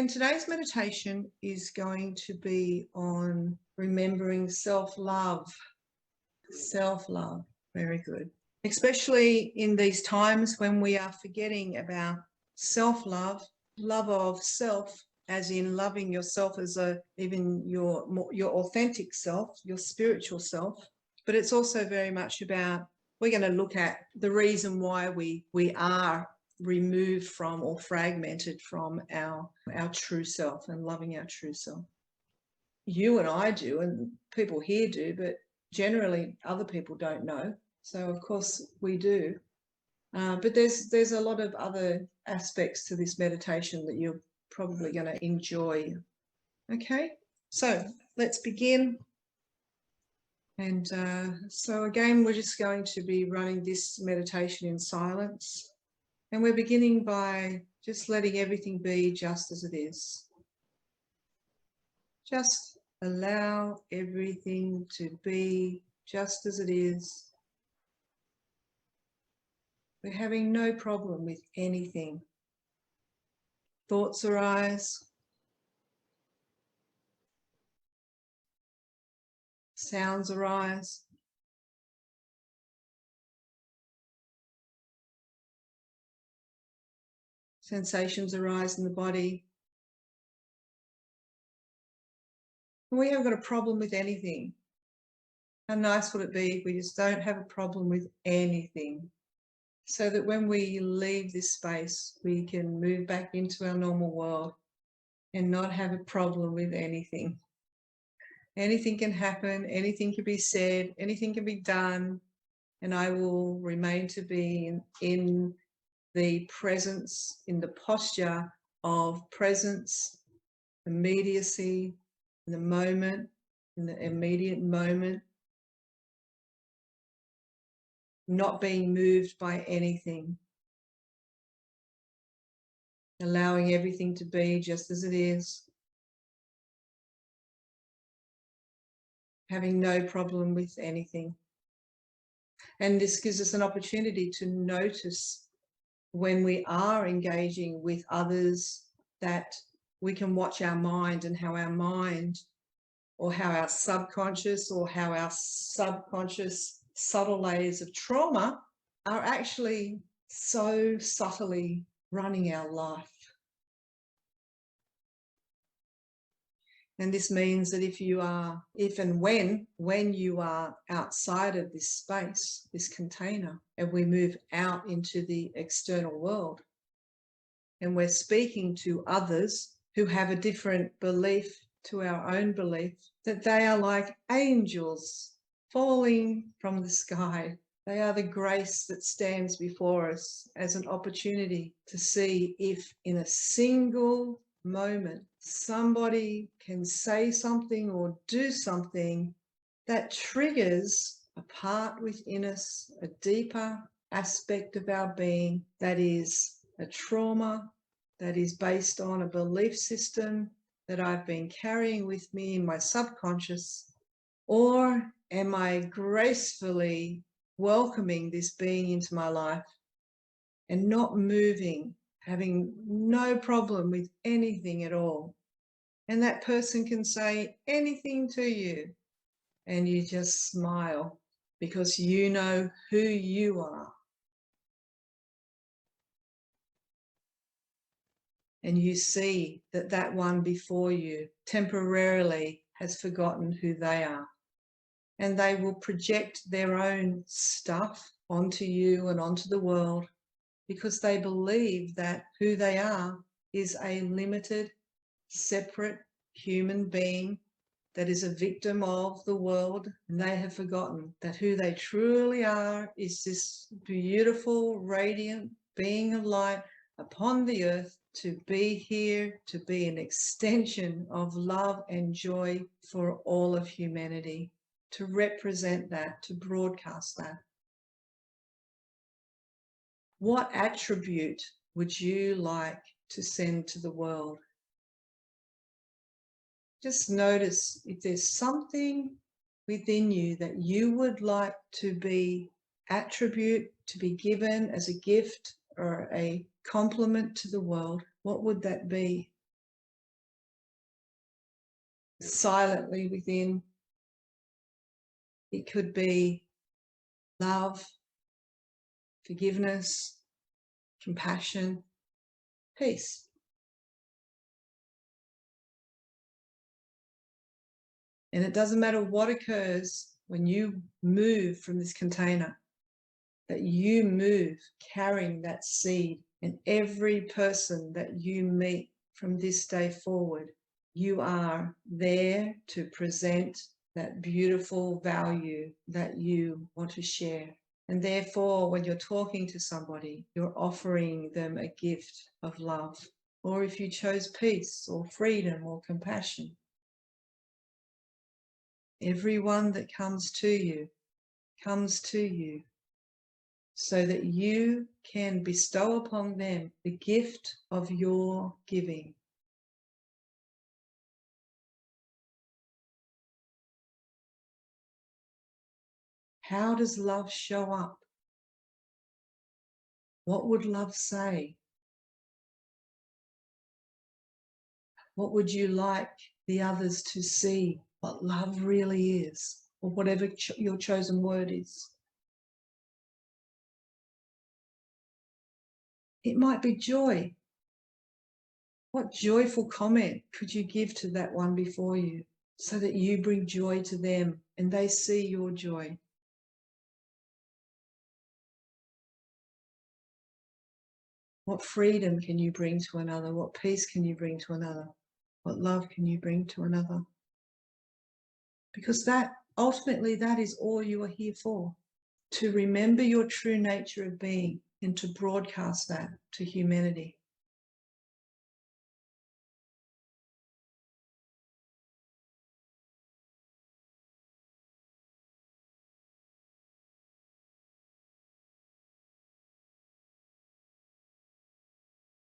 And today's meditation is going to be on remembering self-love. Self-love, very good. Especially in these times when we are forgetting about self-love, love of self, as in loving yourself as even your authentic self, your spiritual self. But it's also very much about, we're going to look at the reason why we are removed from or fragmented from our true self and loving our true self. You and I do, and people here do, but generally other people don't know. So of course we do. But there's a lot of other aspects to this meditation that you're probably going to enjoy. Okay, so let's begin. And so again, we're just going to be running this meditation in silence. And we're beginning by just letting everything be just as it is. Just allow everything to be just as it is. We're having no problem with anything. Thoughts arise. Sounds arise. Sensations arise in the body. We haven't got a problem with anything. How nice would it be if we just don't have a problem with anything? So that when we leave this space, we can move back into our normal world and not have a problem with anything. Anything can happen, anything can be said, anything can be done, and I will remain to be in the presence, in the posture of presence, immediacy, in the moment, in the immediate moment, not being moved by anything, allowing everything to be just as it is, having no problem with anything. And this gives us an opportunity to notice when we are engaging with others, that we can watch our mind and how our mind, or how our subconscious, or how our subconscious subtle layers of trauma are actually so subtly running our life. And this means that if and when you are outside of this space, this container, and we move out into the external world, and we're speaking to others who have a different belief to our own belief, that they are like angels falling from the sky. They are the grace that stands before us as an opportunity to see if in a single moment somebody can say something or do something that triggers a part within us, a deeper aspect of our being that is a trauma, that is based on a belief system that I've been carrying with me in my subconscious. Or am I gracefully welcoming this being into my life and not moving, having no problem with anything at all? And that person can say anything to you and you just smile because you know who you are. And you see that that one before you temporarily has forgotten who they are. And they will project their own stuff onto you and onto the world because they believe that who they are is a limited, separate human being that is a victim of the world. And they have forgotten that who they truly are is this beautiful, radiant being of light upon the earth, to be here, to be an extension of love and joy for all of humanity, to represent that, to broadcast that. What attribute would you like to send to the world? Just notice if there's something within you that you would like to be attribute, to be given as a gift or a compliment to the world. What would that be? silently within. It could be love, forgiveness, compassion, peace. And it doesn't matter what occurs when you move from this container, that you move carrying that seed. And every person that you meet from this day forward, you are there to present that beautiful value that you want to share. And therefore, when you're talking to somebody, you're offering them a gift of love. Or if you chose peace or freedom or compassion, everyone that comes to you so that you can bestow upon them the gift of your giving. How does love show up? What would love say? What would you like the others to see what love really is, or whatever your chosen word is? It might be joy. What joyful comment could you give to that one before you so that you bring joy to them and they see your joy? What freedom can you bring to another? What peace can you bring to another? What love can you bring to another? Because that, ultimately, that is all you are here for. To remember your true nature of being and to broadcast that to humanity.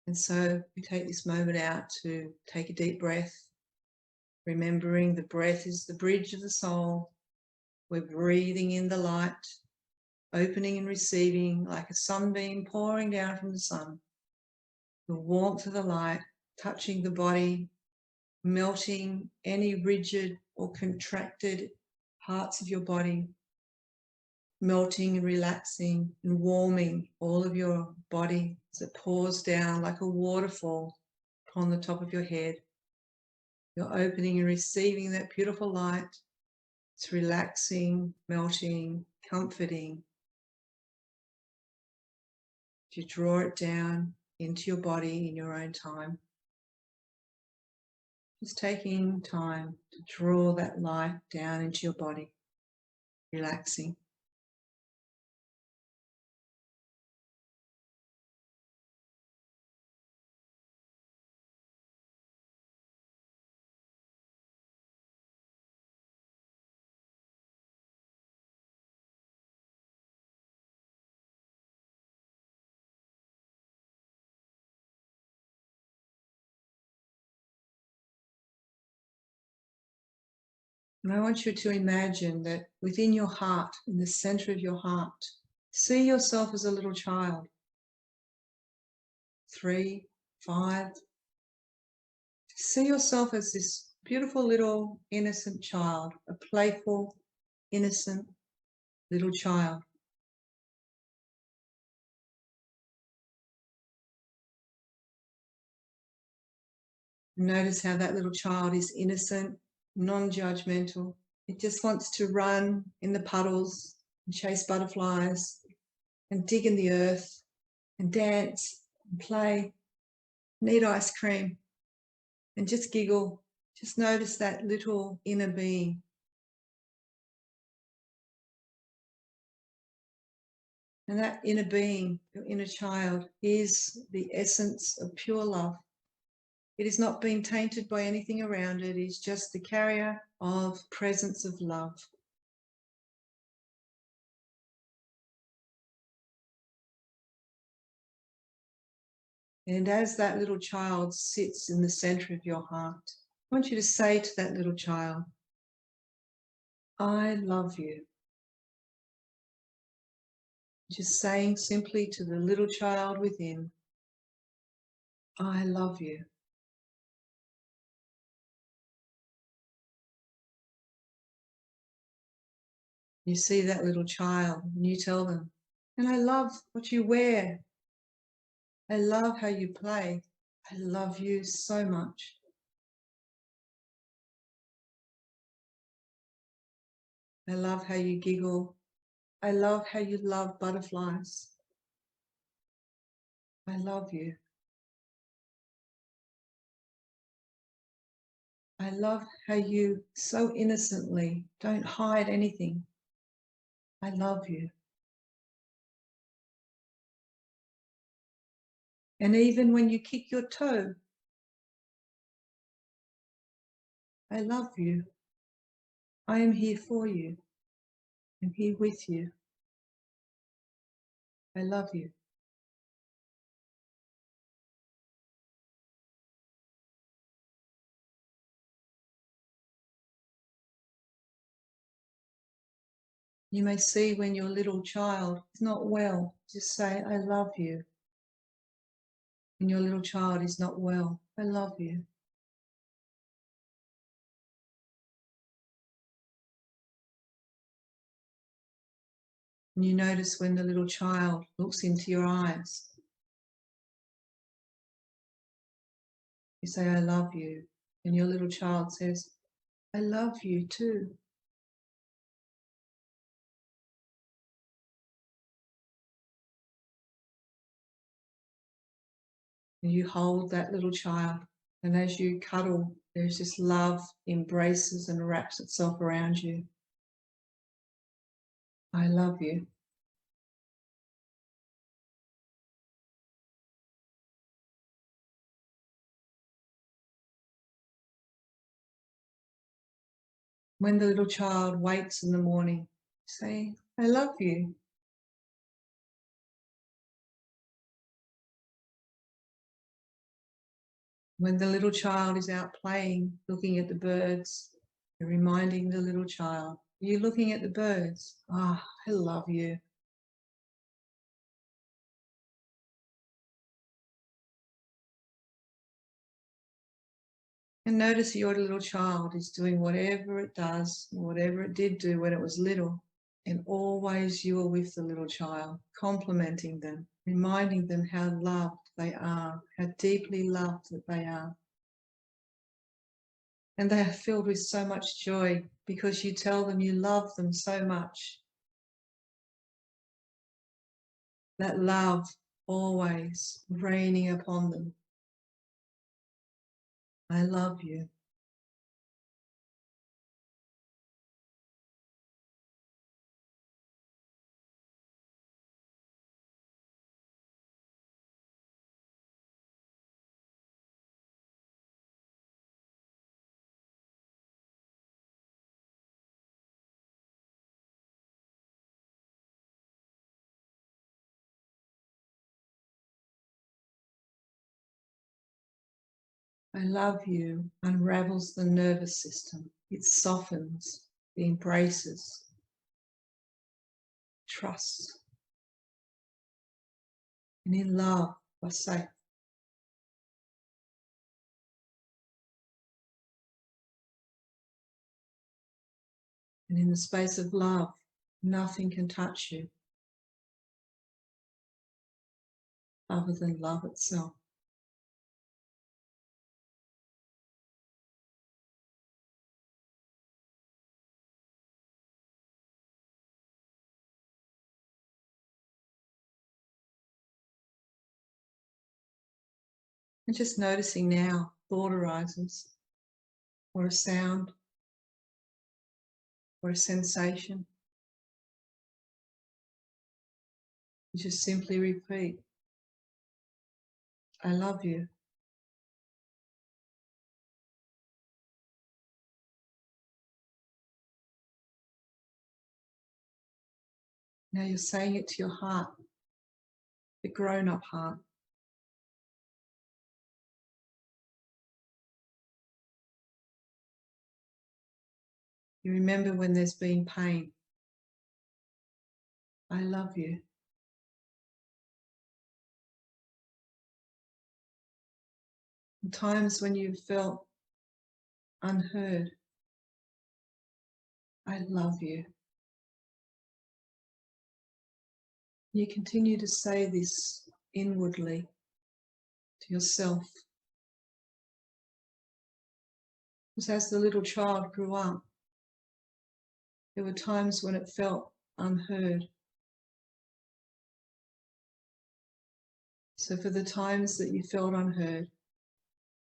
And so we take this moment out to take a deep breath, remembering the breath is the bridge of the soul. We're breathing in the light, opening and receiving like a sunbeam pouring down from the sun. The warmth of the light touching the body, melting any rigid or contracted parts of your body, melting and relaxing and warming all of your body as it pours down like a waterfall upon the top of your head. You're opening and receiving that beautiful light. It's relaxing, melting, comforting. If you draw it down into your body in your own time, just taking time to draw that light down into your body, relaxing. And I want you to imagine that within your heart, in the center of your heart, see yourself as a little child, 3, 5. See yourself as this beautiful little innocent child, a playful, innocent little child. Notice how that little child is innocent, non-judgmental. It just wants to run in the puddles and chase butterflies and dig in the earth and dance and play and eat ice cream and just giggle. Just notice that little inner being. And that inner being, your inner child, is the essence of pure love. It is not being tainted by anything around it. It is just the carrier of presence of love. And as that little child sits in the center of your heart, I want you to say to that little child, I love you. Just saying simply to the little child within, I love you. You see that little child and you tell them, and I love what you wear. I love how you play. I love you so much. I love how you giggle. I love how you love butterflies. I love you. I love how you so innocently don't hide anything. I love you. And even when you kick your toe, I love you. I am here for you. I'm here with you. I love you. You may see when your little child is not well, just say, I love you. When your little child is not well, I love you. And you notice when the little child looks into your eyes, you say, I love you. And your little child says, I love you too. And you hold that little child. And as you cuddle, there's this love embraces and wraps itself around you. I love you. When the little child wakes in the morning, say, I love you. When the little child is out playing, looking at the birds, you're reminding the little child, you're looking at the birds. Ah, I love you. And notice your little child is doing whatever it does, whatever it did do when it was little. And always you are with the little child, complimenting them, reminding them how loved they are, how deeply loved that they are. And they are filled with so much joy because you tell them you love them so much. That love always raining upon them. I love you. I love you unravels the nervous system. It softens, it embraces, trusts. And in love, we're safe. And in the space of love, nothing can touch you other than love itself. And just noticing now, thought arises, or a sound, or a sensation. You just simply repeat, I love you. Now you're saying it to your heart, the grown-up heart. You remember when there's been pain. I love you. In times when you felt unheard, I love you. You continue to say this inwardly to yourself. Because as the little child grew up, there were times when it felt unheard. So for the times that you felt unheard,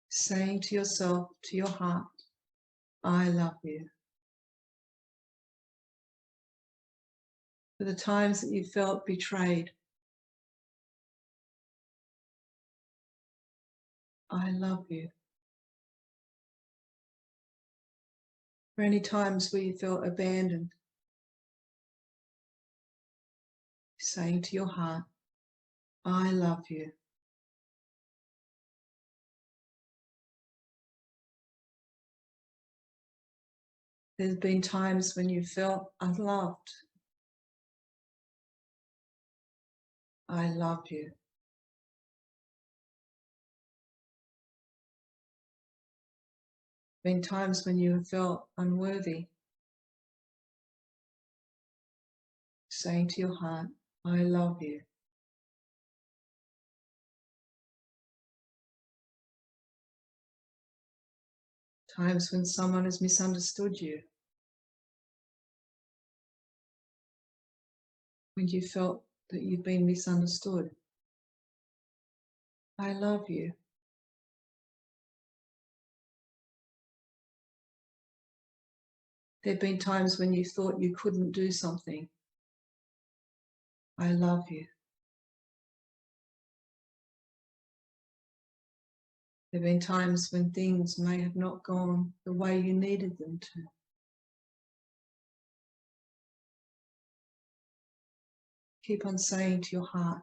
saying to yourself, to your heart, I love you. For the times that you felt betrayed, I love you. For any times where you felt abandoned, saying to your heart, I love you. There's been times when you felt unloved. I love you. Been times when you have felt unworthy. Saying to your heart, I love you. Times when someone has misunderstood you. When you felt that you've been misunderstood. I love you. There have been times when you thought you couldn't do something. I love you. There have been times when things may have not gone the way you needed them to. Keep on saying to your heart,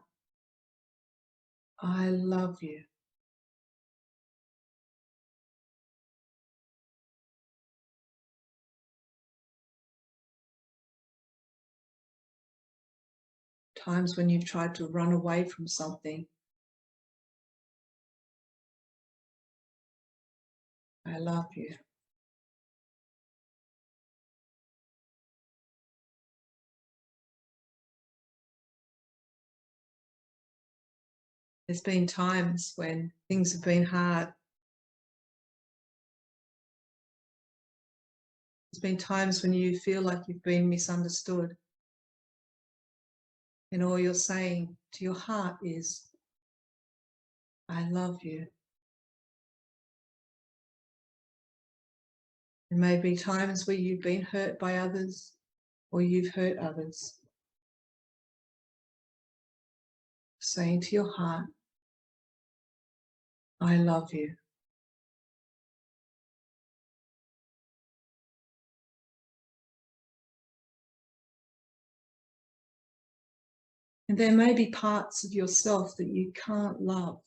I love you. Times when you've tried to run away from something. I love you. There's been times when things have been hard. There's been times when you feel like you've been misunderstood. And all you're saying to your heart is, I love you. There may be times where you've been hurt by others or you've hurt others. Saying to your heart, I love you. And there may be parts of yourself that you can't love.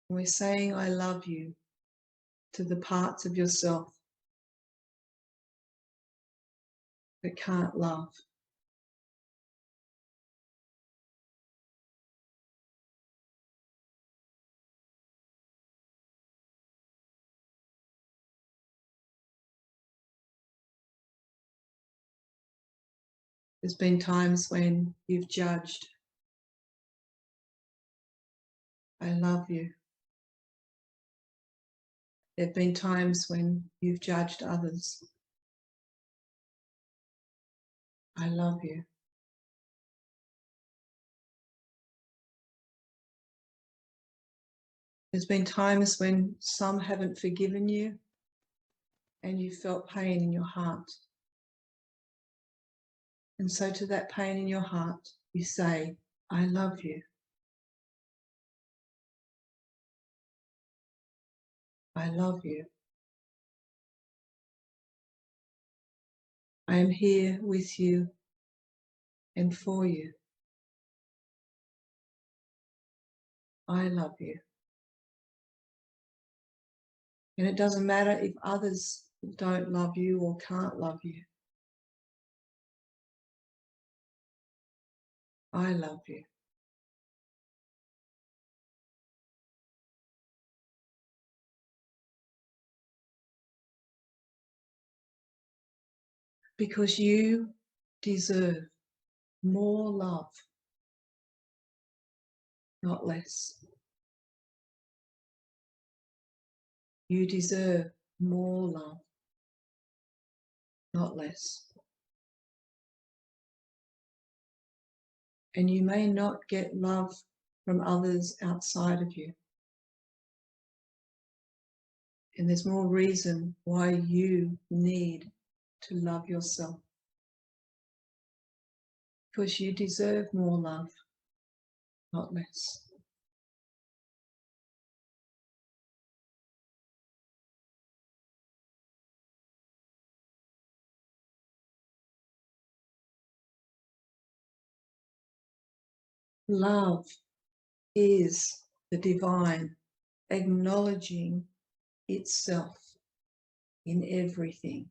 We're saying I love you to the parts of yourself that can't love. There's been times when you've judged. I love you. There have been times when you've judged others. I love you. There's been times when some haven't forgiven you and you felt pain in your heart. And so to that pain in your heart, you say, I love you. I love you. I am here with you and for you. I love you. And it doesn't matter if others don't love you or can't love you. I love you. because you deserve more love, not less. You deserve more love, not less. And you may not get love from others outside of you. And there's more reason why you need to love yourself. Because you deserve more love, not less. Love is the divine acknowledging itself in everything.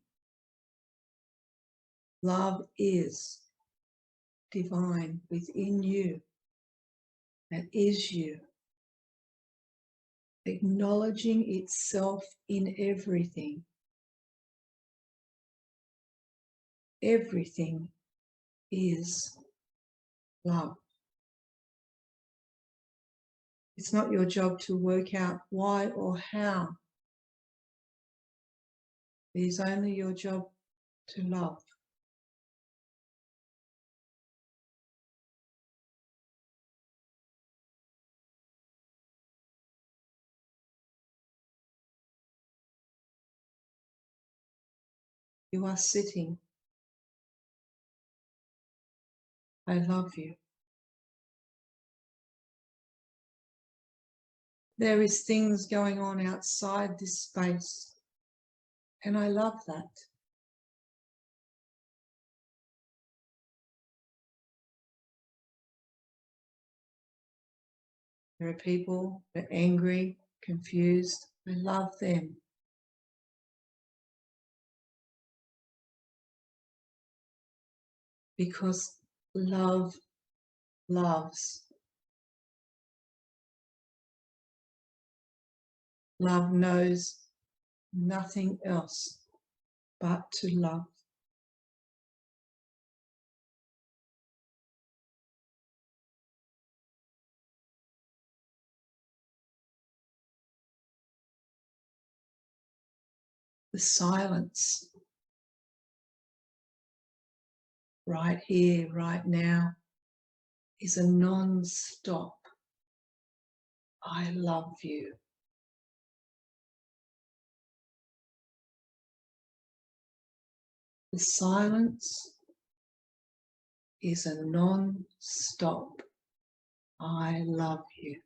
Love is divine within you, that is you, acknowledging itself in everything. Everything is love. It's not your job to work out why or how. It is only your job to love. You are sitting. I love you. There is things going on outside this space, and I love that. There are people that are angry, confused. I love them. Because love loves. Love knows nothing else but to love. The silence right here, right now, is a non-stop. I love you. The silence is a non-stop. I love you.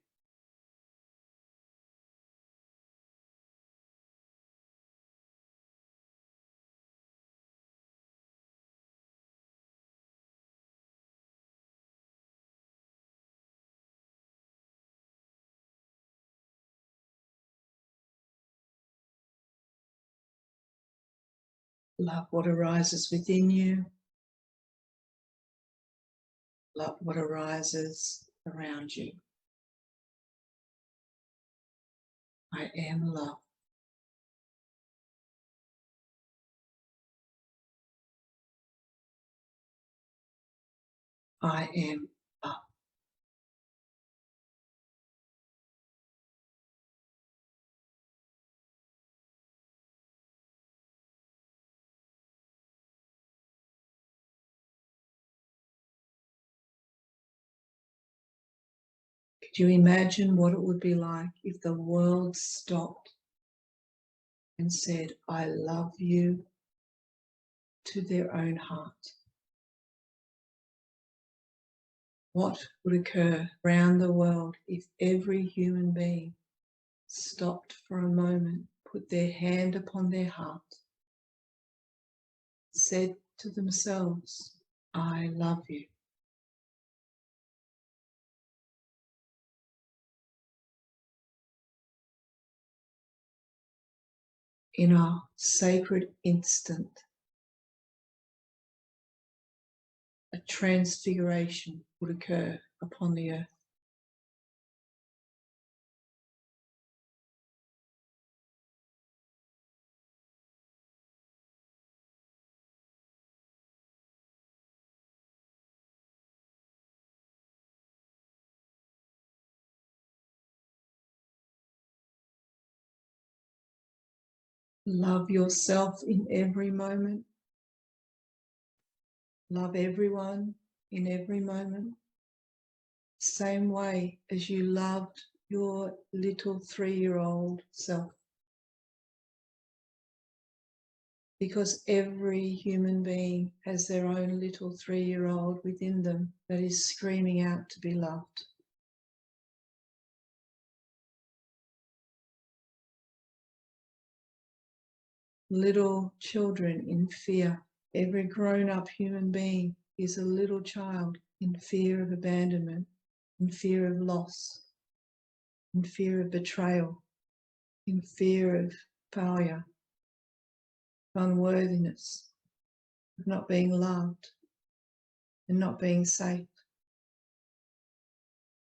Love what arises within you. Love what arises around you. I am love. I am love. Could you imagine what it would be like if the world stopped and said, I love you to their own heart? What would occur around the world if every human being stopped for a moment, put their hand upon their heart, said to themselves, I love you? In a sacred instant, a transfiguration would occur upon the earth. Love yourself in every moment. Love everyone in every moment. Same way as you loved your little 3-year-old self. Because every human being has their own little 3-year-old within them that is screaming out to be loved. Little children in fear. Every grown-up human being is a little child in fear of abandonment, in fear of loss, in fear of betrayal, in fear of failure, unworthiness, of not being loved and not being safe.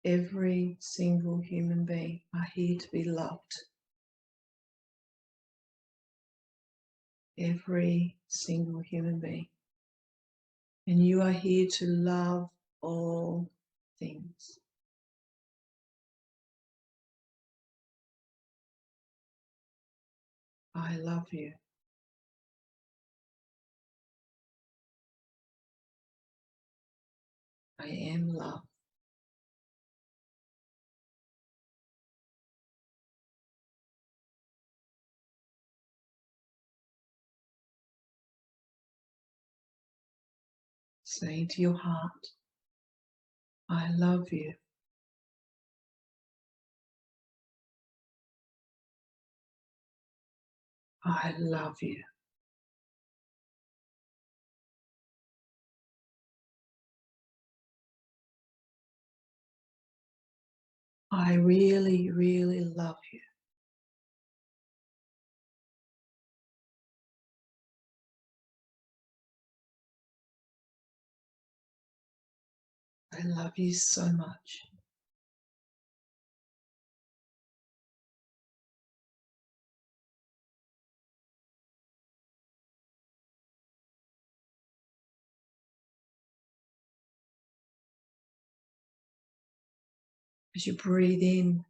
Every single human being are here to be loved. Every single human being. And you are here to love all things. I love you. I am love. Saying to your heart, I love you. I love you. I really, really love you. I love you so much. As you breathe in,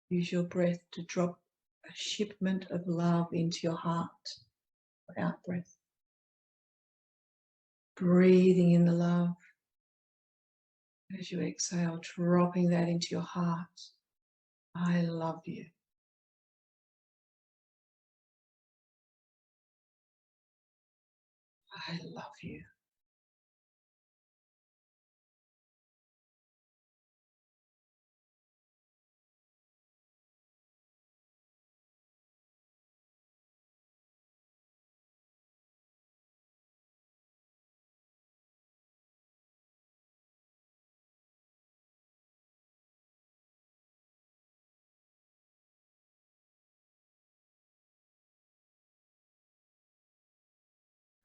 use your breath to drop a shipment of love into your heart. Out breath. Breathing in the love. As you exhale, dropping that into your heart. I love you. I love you.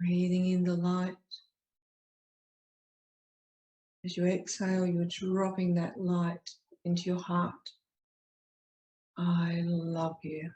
Breathing in the light. As you exhale, you're dropping that light into your heart. I love you.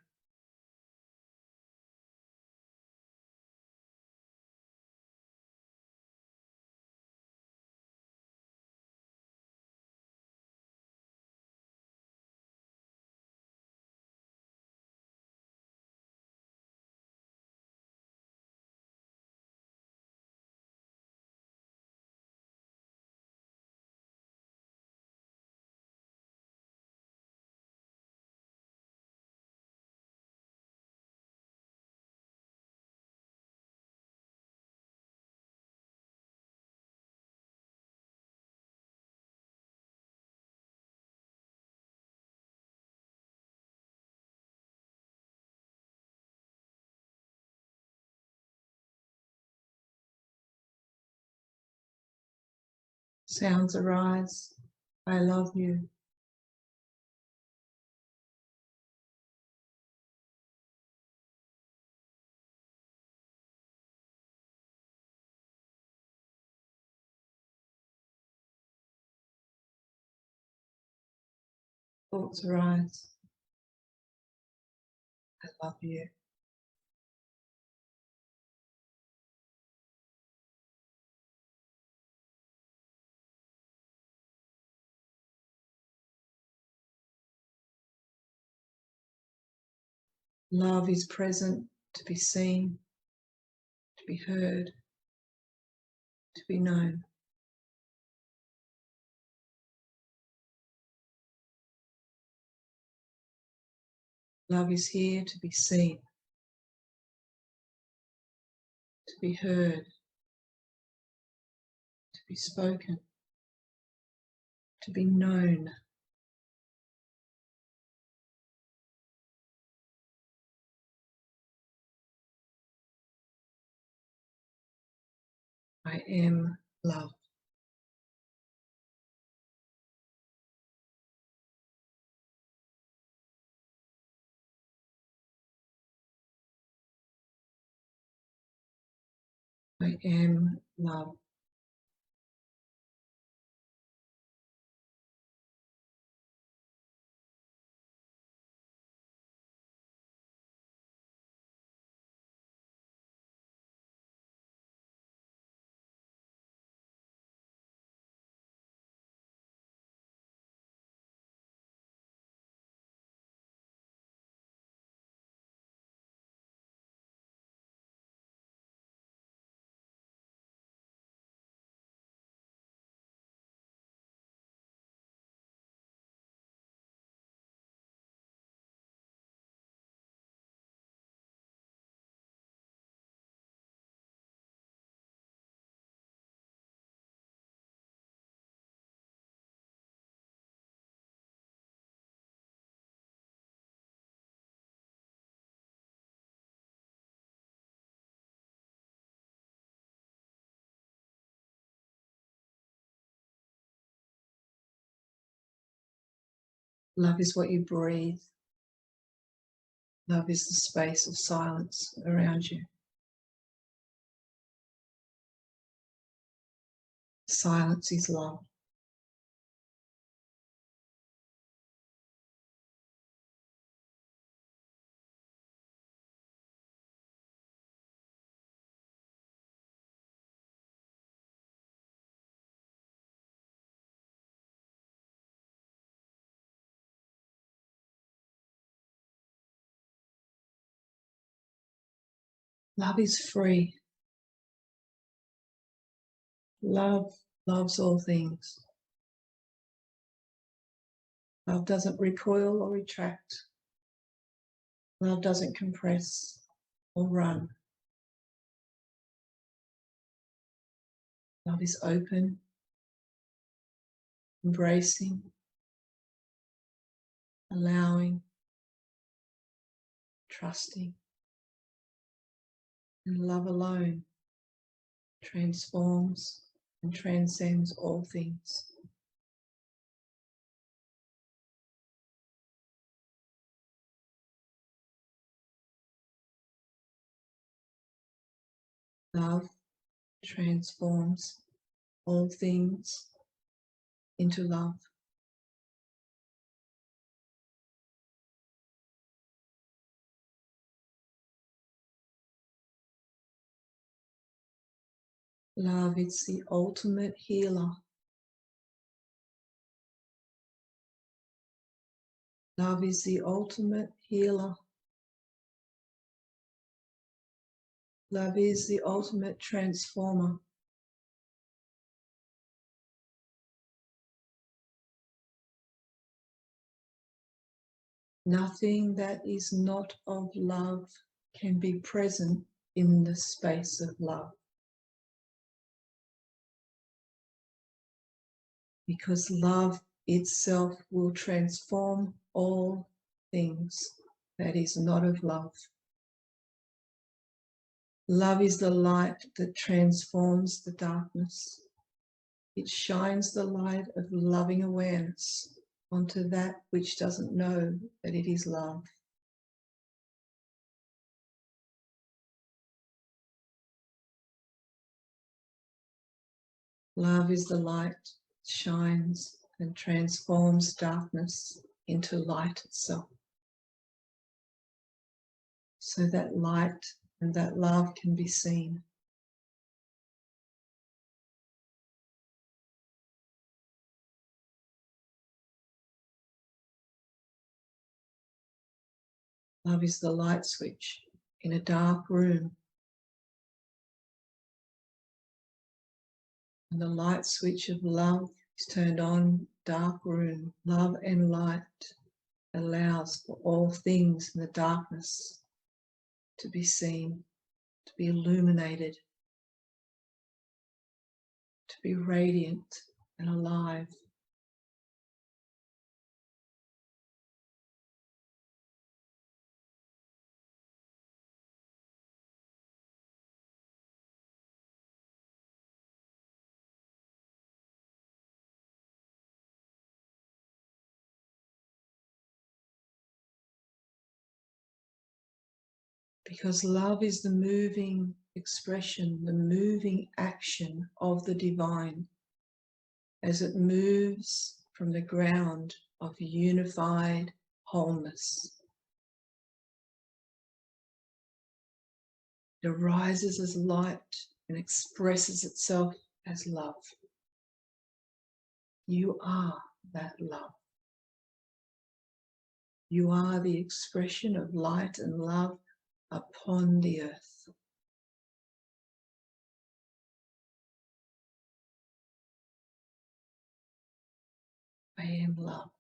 Sounds arise. I love you. Thoughts arise. I love you. Love is present to be seen, to be heard, to be known. Love is here to be seen, to be heard, to be spoken, to be known. I am love. I am love. Love is what you breathe. Love is the space of silence around you. Silence is love. Love is free. Love loves all things. Love doesn't recoil or retract. Love doesn't compress or run. Love is open, embracing, allowing, trusting. And love alone transforms and transcends all things. Love transforms all things into love. Love is the ultimate healer. Love is the ultimate healer. Love is the ultimate transformer. Nothing that is not of love can be present in the space of love. Because love itself will transform all things that is not of love. Love is the light that transforms the darkness. It shines the light of loving awareness onto that which doesn't know that it is love. Love is the light that shines and transforms darkness into light itself. So that light and that love can be seen. Love is the light switch in a dark room. And the light switch of love is turned on, dark room. Love and light allows for all things in the darkness to be seen, to be illuminated, to be radiant and alive. Because love is the moving expression, the moving action of the divine as it moves from the ground of unified wholeness. It arises as light and expresses itself as love. You are that love. You are the expression of light and love upon the earth. I am love.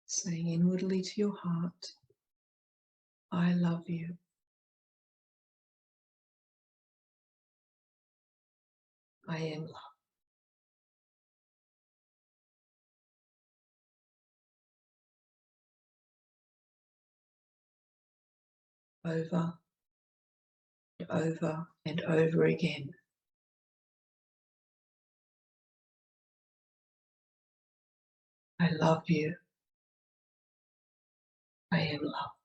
Saying inwardly to your heart, I love you. I am love. Over and over and over again. I love you. I am love.